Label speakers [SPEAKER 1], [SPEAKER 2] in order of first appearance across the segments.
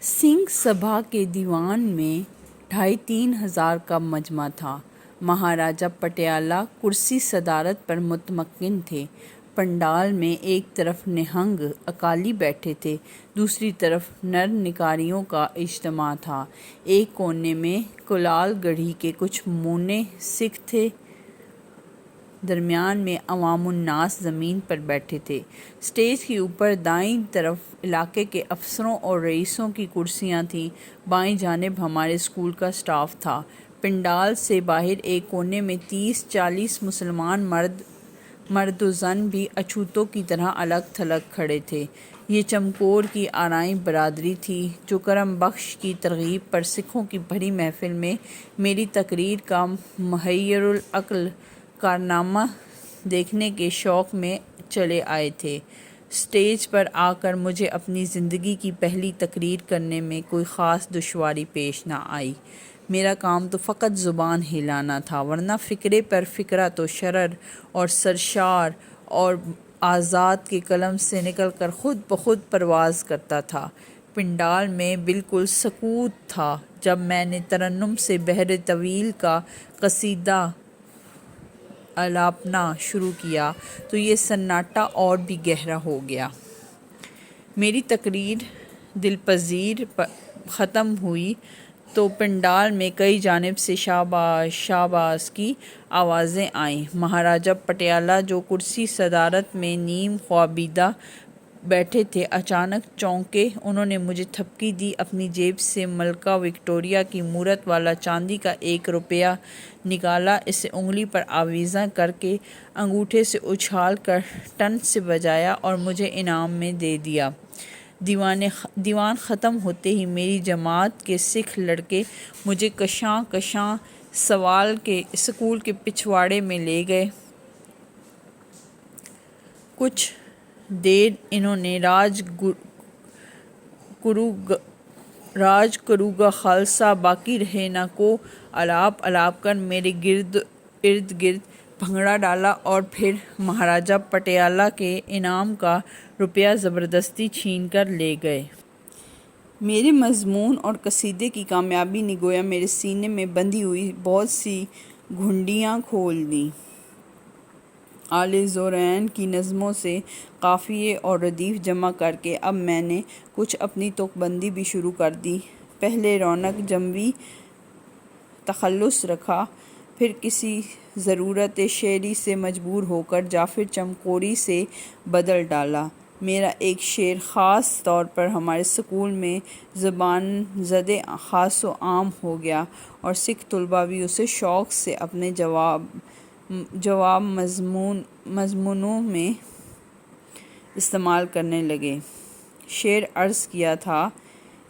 [SPEAKER 1] سنگھ سبھا کے دیوان میں 2500 کا مجمع تھا۔ مہاراجہ پٹیالہ کرسی صدارت پر مطمئن تھے۔ پنڈال میں ایک طرف نہنگ اکالی بیٹھے تھے، دوسری طرف نر نکاریوں کا اجتماع تھا۔ ایک کونے میں کلال گڑھی کے کچھ مونے سکھ تھے، درمیان میں عوام الناس زمین پر بیٹھے تھے۔ اسٹیج کے اوپر دائیں طرف علاقے کے افسروں اور رئیسوں کی کرسیاں تھیں، بائیں جانب ہمارے اسکول کا اسٹاف تھا۔ پنڈال سے باہر ایک کونے میں 30-40 مسلمان مرد و زن بھی اچھوتوں کی طرح الگ تھلگ کھڑے تھے۔ یہ چمکور کی آرائیں برادری تھی جو کرم بخش کی ترغیب پر سکھوں کی بڑی محفل میں میری تقریر کا محیر العقل کارنامہ دیکھنے کے شوق میں چلے آئے تھے۔ اسٹیج پر آ کر مجھے اپنی زندگی کی پہلی تقریر کرنے میں کوئی خاص دشواری پیش نہ آئی۔ میرا کام تو فقط زبان ہلانا تھا، ورنہ فقرے پر فقرہ تو شرر اور سرشار اور آزاد کے قلم سے نکل کر خود بخود پرواز کرتا تھا۔ پنڈال میں بالکل سکوت تھا۔ جب میں نے ترنم سے بحر طویل کا قصیدہ الاپنا شروع کیا تو یہ سناٹا اور بھی گہرا ہو گیا۔ میری تقریر دلپذیر ختم ہوئی تو پنڈال میں کئی جانب سے شاباش شاباش کی آوازیں آئیں۔ مہاراجہ پٹیالہ جو کرسی صدارت میں نیم خوابیدہ بیٹھے تھے اچانک چونکے۔ انہوں نے مجھے تھپکی دی، اپنی جیب سے ملکہ وکٹوریہ کی مورت والا چاندی کا 1 روپیہ نکالا، اسے انگلی پر آویزاں کر کے انگوٹھے سے اچھال کر ٹن سے بجایا اور مجھے انعام میں دے دیا۔ دیوان ختم ہوتے ہی میری جماعت کے سکھ لڑکے مجھے کشاں کشاں اسکول کے پچھواڑے میں لے گئے۔ کچھ دیر انہوں نے راج کروگا خالصہ باقی رہے نہ کو الاپ کر میرے ارد گرد بھنگڑا ڈالا اور پھر مہاراجہ پٹیالہ کے انعام کا روپیہ زبردستی چھین کر لے گئے۔ میرے مضمون اور قصیدے کی کامیابی نے گویا میرے سینے میں بندھی ہوئی بہت سی گھنٹیاں کھول دیں۔ آل زورین کی نظموں سے قافیے اور ردیف جمع کر کے اب میں نے کچھ اپنی تک بندی بھی شروع کر دی۔ پہلے رونق جموی تخلص رکھا، پھر کسی ضرورت شعری سے مجبور ہو کر جعفر چمکوری سے بدل ڈالا۔ میرا ایک شعر خاص طور پر ہمارے سکول میں زبان زدِ خاص و عام ہو گیا اور سکھ طلباء بھی اسے شوق سے اپنے جواب مضمونوں میں استعمال کرنے لگے۔ شعر عرض کیا تھا: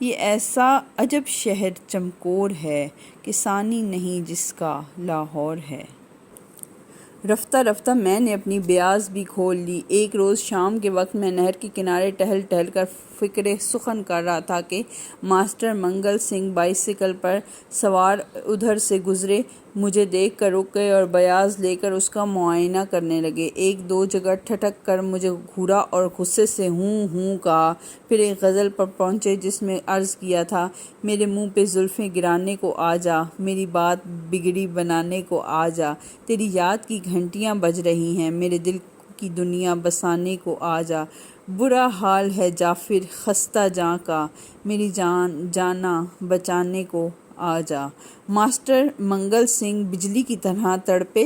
[SPEAKER 1] یہ ایسا عجب شہر چمکور ہے کہ ثانی نہیں جس کا لاہور ہے۔ رفتہ رفتہ میں نے اپنی بیاض بھی کھول لی۔ ایک روز شام کے وقت میں نہر کے کنارے ٹہل کر فکرِ سخن کر رہا تھا کہ ماسٹر منگل سنگھ بائیسکل پر سوار ادھر سے گزرے، مجھے دیکھ کر رک گئے اور بیاض لے کر اس کا معائنہ کرنے لگے۔ 1-2 جگہ ٹھٹک کر مجھے گھورا اور غصے سے ہوں ہوں کہا۔ پھر ایک غزل پر پہنچے جس میں عرض کیا تھا: میرے منہ پہ زلفیں گرانے کو آ جا، میری بات بگڑی بنانے کو آ جا، تیری یاد کی گھنٹیاں بج رہی ہیں، میرے دل کی دنیا بسانے کو آ جا، برا حال ہے جعفر خستہ جاں کا، میری جاناں بچانے کو آ جا۔ ماسٹر منگل سنگھ بجلی کی طرح تڑپے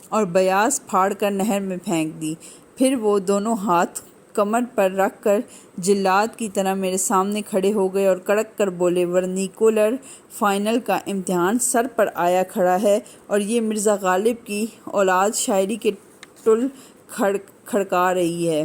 [SPEAKER 1] اور بیاض پھاڑ کر نہر میں پھینک دی۔ پھر وہ دونوں ہاتھ کمر پر رکھ کر جلاد کی طرح میرے سامنے کھڑے ہو گئے اور کڑک کر بولے: ورنیکولر فائنل کا امتحان سر پر آیا کھڑا ہے اور یہ مرزا غالب کی اولاد شاعری کے ٹل کھڑکا رہی ہے،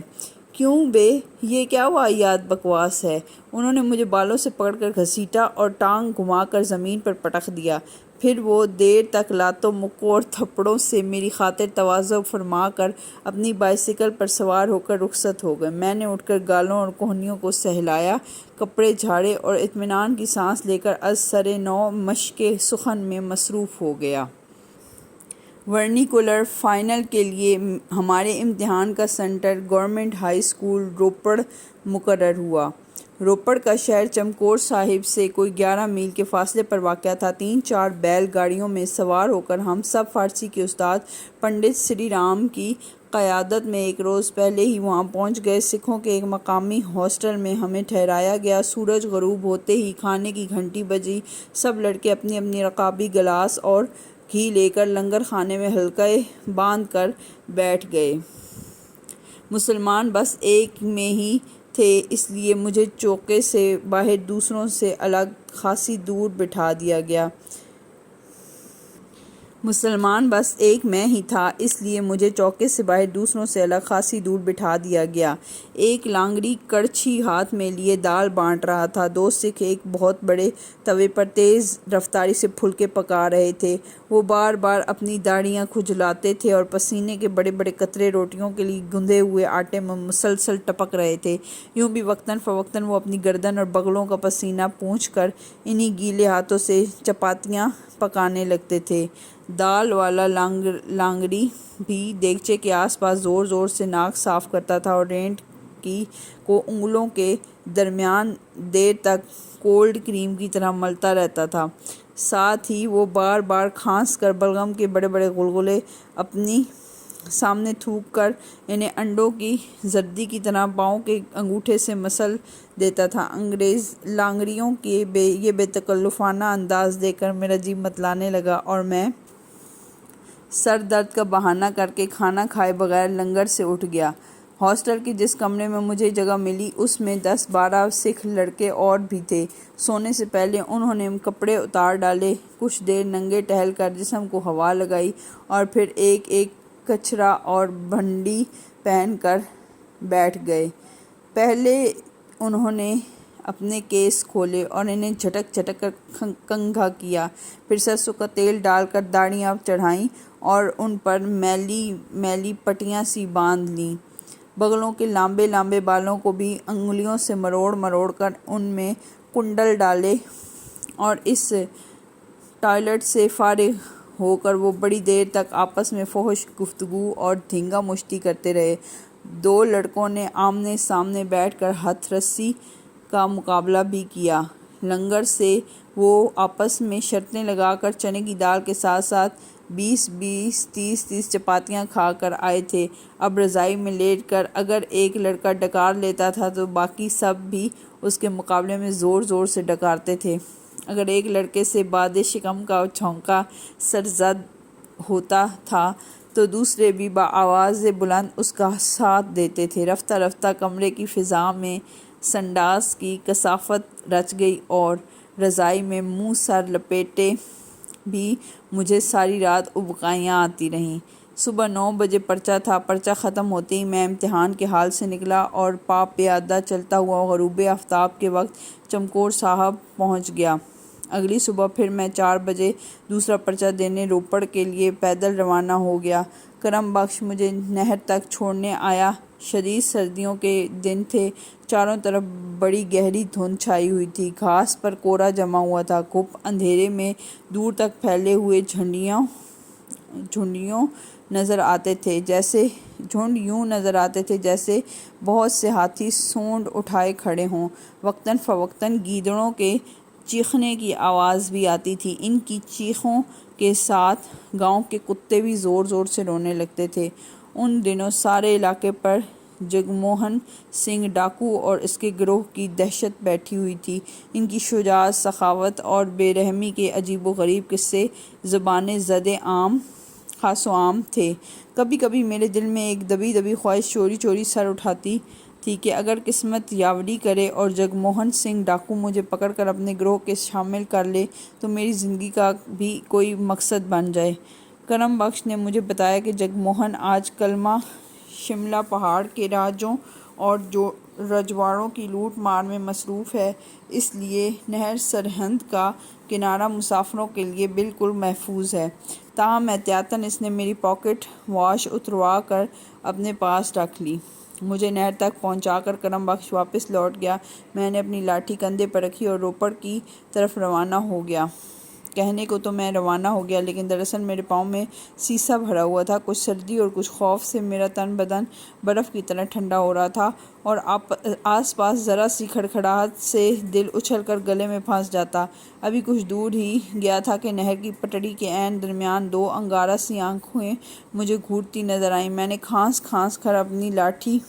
[SPEAKER 1] کیوں بے، یہ کیا واہیات بکواس ہے۔ انہوں نے مجھے بالوں سے پکڑ کر گھسیٹا اور ٹانگ گھما کر زمین پر پٹک دیا۔ پھر وہ دیر تک لاتوں مکوں اور تھپڑوں سے میری خاطر تواضع فرما کر اپنی بائیسکل پر سوار ہو کر رخصت ہو گئے۔ میں نے اٹھ کر گالوں اور کوہنیوں کو سہلایا، کپڑے جھاڑے اور اطمینان کی سانس لے کر از سرِ نو مشقِ سخن میں مصروف ہو گیا۔ ورنیکولر فائنل کے لیے ہمارے امتحان کا centre government high school Ropar مقرر ہوا۔ روپڑ کا شہر چمکور صاحب سے کوئی 11 میل کے فاصلے پر واقع تھا۔ 3-4 بیل گاڑیوں میں سوار ہو کر ہم سب فارسی کے استاد پنڈت سری رام کی قیادت میں ایک روز پہلے ہی وہاں پہنچ گئے۔ سکھوں کے ایک مقامی ہاسٹل میں ہمیں ٹھہرایا گیا۔ سورج غروب ہوتے ہی کھانے کی گھنٹی بجی۔ سب لڑکے اپنی اپنی رکابی گلاس اور گھی لے کر لنگر خانے میں حلقے باندھ کر بیٹھ گئے۔ مسلمان بس ایک میں ہی تھے، اس لیے مجھے چوکے سے باہر دوسروں سے الگ خاصی دور بٹھا دیا گیا۔ مسلمان بس ایک میں ہی تھا، اس لیے مجھے چوکے سے باہر دوسروں سے الگ خاصی دور بٹھا دیا گیا۔ ایک لانگڑی کڑچھی ہاتھ میں لیے دال بانٹ رہا تھا۔ 2 سکھ ایک بہت بڑے توے پر تیز رفتاری سے پھلکے پکا رہے تھے۔ وہ بار بار اپنی داڑھیاں کھجلاتے تھے اور پسینے کے بڑے بڑے قطرے روٹیوں کے لیے گندھے ہوئے آٹے میں مسلسل ٹپک رہے تھے۔ یوں بھی وقتاً فوقتاً وہ اپنی گردن اور بغلوں کا پسینہ پونچھ کر انہی گیلے ہاتھوں سے چپاتیاں پکانے لگتے تھے۔ دال والا لانگڑی بھی دیگچے کے آس پاس زور زور سے ناک صاف کرتا تھا اور رینٹ کو انگلیوں کے درمیان دیر تک کولڈ کریم کی طرح ملتا رہتا تھا۔ ساتھ ہی وہ بار بار کھانس کر بلغم کے بڑے بڑے غلغلے اپنی سامنے تھوک کر انہیں انڈوں کی زردی کی طرح پاؤں کے انگوٹھے سے مسل دیتا تھا۔ انگریز لانگڑیوں کے یہ بے تکلفانہ انداز دیکھ کر میرا جی متلانے لگا اور میں سر درد کا بہانہ کر کے کھانا کھائے بغیر لنگر سے اٹھ گیا۔ ہاسٹل کے جس کمرے میں مجھے جگہ ملی اس میں 10-12 سکھ لڑکے اور بھی تھے۔ سونے سے پہلے انہوں نے کپڑے اتار ڈالے، کچھ دیر ننگے ٹہل کر جسم کو ہوا لگائی اور پھر ایک ایک کچھرا اور بھنڈی پہن کر بیٹھ گئے۔ پہلے انہوں نے اپنے کیس کھولے اور انہیں جھٹک جھٹک کر کنگھا کیا، پھر سرسوں کا تیل ڈال کر داڑھیاں چڑھائیں اور ان پر میلی میلی پٹیاں سی باندھ لیں۔ بغلوں کے لامبے لامبے بالوں کو بھی انگلیوں سے مروڑ مروڑ کر ان میں کنڈل ڈالے اور اس ٹوائلٹ سے فارغ ہو کر وہ بڑی دیر تک آپس میں فحش گفتگو اور دھینگا مشتی کرتے رہے۔ 2 لڑکوں نے آمنے سامنے بیٹھ کر ہتھ رسی کا مقابلہ بھی کیا۔ لنگر سے وہ آپس میں شرطیں لگا کر چنے کی دال کے ساتھ ساتھ 20-20 30-30 چپاتیاں کھا کر آئے تھے۔ اب رضائی میں لیٹ کر اگر ایک لڑکا ڈکار لیتا تھا تو باقی سب بھی اس کے مقابلے میں زور زور سے ڈکارتے تھے۔ اگر ایک لڑکے سے باد شکم کا جھونکا سرزد ہوتا تھا تو دوسرے بھی بآواز بلند اس کا ساتھ دیتے تھے۔ رفتہ رفتہ کمرے کی فضا میں سنڈاس کی کثافت رچ گئی اور رضائی میں منہ سر لپیٹے بھی مجھے ساری رات اُبکائیاں آتی رہیں۔ صبح 9 بجے پرچہ تھا۔ پرچہ ختم ہوتے ہی میں امتحان کے ہال سے نکلا اور پا پیادہ چلتا ہوا غروب آفتاب کے وقت چمکور صاحب پہنچ گیا۔ اگلی صبح پھر میں 4 بجے دوسرا پرچہ دینے روپڑ کے لیے پیدل روانہ ہو گیا۔ کرم بخش مجھے نہر تک چھوڑنے آیا۔ شدید سردیوں کے دن تھے، چاروں طرف بڑی گہری دھند چھائی ہوئی تھی، گھاس پر کورا جما ہوا تھا، گھپ اندھیرے میں دور تک پھیلے ہوئے جھنڈ یوں نظر آتے تھے جیسے بہت سے ہاتھی سونڈ اٹھائے کھڑے ہوں۔ وقتاً فوقتاً گیدڑوں کے چیخنے کی آواز بھی آتی تھی۔ ان کی چیخوں کے ساتھ گاؤں کے کتے بھی زور زور سے رونے لگتے تھے۔ ان دنوں سارے علاقے پر جگموہن سنگھ ڈاکو اور اس کے گروہ کی دہشت بیٹھی ہوئی تھی۔ ان کی شجاعت، سخاوت اور بے رحمی کے عجیب و غریب قصے زبانِ زد خاص و عام تھے۔ کبھی کبھی میرے دل میں ایک دبی دبی خواہش چوری چوری سر اٹھاتی تھی کہ اگر قسمت یاوری کرے اور جگموہن سنگھ ڈاکو مجھے پکڑ کر اپنے گروہ کے شامل کر لے تو میری زندگی کا بھی کوئی مقصد بن جائے۔ کرم بخش نے مجھے بتایا کہ جگموہن آج کل شملہ پہاڑ کے راجوں اور رجواڑوں کی لوٹ مار میں مصروف ہے، اس لیے نہر سرہند کا کنارہ مسافروں کے لیے بالکل محفوظ ہے۔ تاہم احتیاطاً اس نے میری پاکٹ واچ اتروا کر اپنے پاس رکھ لی۔ مجھے نہر تک پہنچا کر کرم بخش واپس لوٹ گیا۔ میں نے اپنی لاٹھی کندھے پر رکھی اور روپڑ کی طرف روانہ ہو گیا۔ کہنے کو تو میں روانہ ہو گیا، لیکن دراصل میرے پاؤں میں سیسا بھرا ہوا تھا۔ کچھ سردی اور کچھ خوف سے میرا تن بدن برف کی طرح ٹھنڈا ہو رہا تھا، اور آس پاس ذرا سی کھڑکھڑاہٹ سے دل اچھل کر گلے میں پھنس جاتا۔ ابھی کچھ دور ہی گیا تھا کہ نہر کی پٹڑی کے عین درمیان دو انگارہ سی آنکھیں مجھے گھورتی نظر آئیں۔ میں نے کھانس کھانس کر اپنی لاٹھی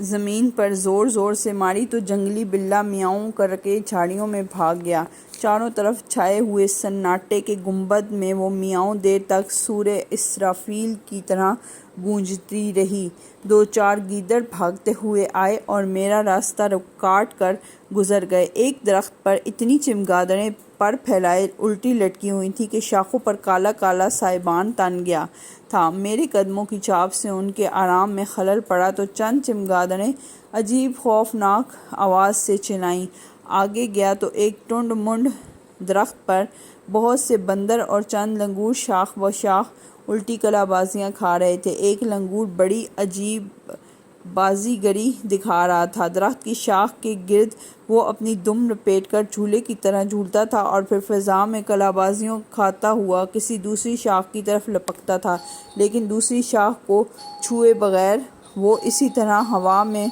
[SPEAKER 1] زمین پر زور زور سے ماری تو جنگلی بلّا میاؤں کر کے جھاڑیوں میں بھاگ گیا۔ چاروں طرف چھائے ہوئے سناٹے کے گنبد میں وہ میاؤں دیر تک سورہ اسرافیل کی طرح گونجتی رہی۔ دو چار گیدڑ بھاگتے ہوئے آئے اور میرا راستہ کاٹ کر گزر گئے۔ ایک درخت پر اتنی چمگادڑیں پر پھیلائے الٹی لٹکی ہوئی تھیں کہ شاخوں پر کالا کالا سائبان تن گیا تھا۔ میرے قدموں کی چاپ سے ان کے آرام میں خلل پڑا تو چند چمگادڑیں عجیب خوفناک آواز سے چلائیں۔ آگے گیا تو ایک ٹنڈ منڈ درخت پر بہت سے بندر اور چند لنگور شاخ و شاخ الٹی کلا بازیاں کھا رہے تھے۔ ایک لنگور بڑی عجیب بازیگری دکھا رہا تھا۔ درخت کی شاخ کے گرد وہ اپنی دم لپیٹ کر جھولے کی طرح جھولتا تھا اور پھر فضا میں کلا بازیوں کھاتا ہوا کسی دوسری شاخ کی طرف لپکتا تھا، لیکن دوسری شاخ کو چھوئے بغیر وہ اسی طرح ہوا میں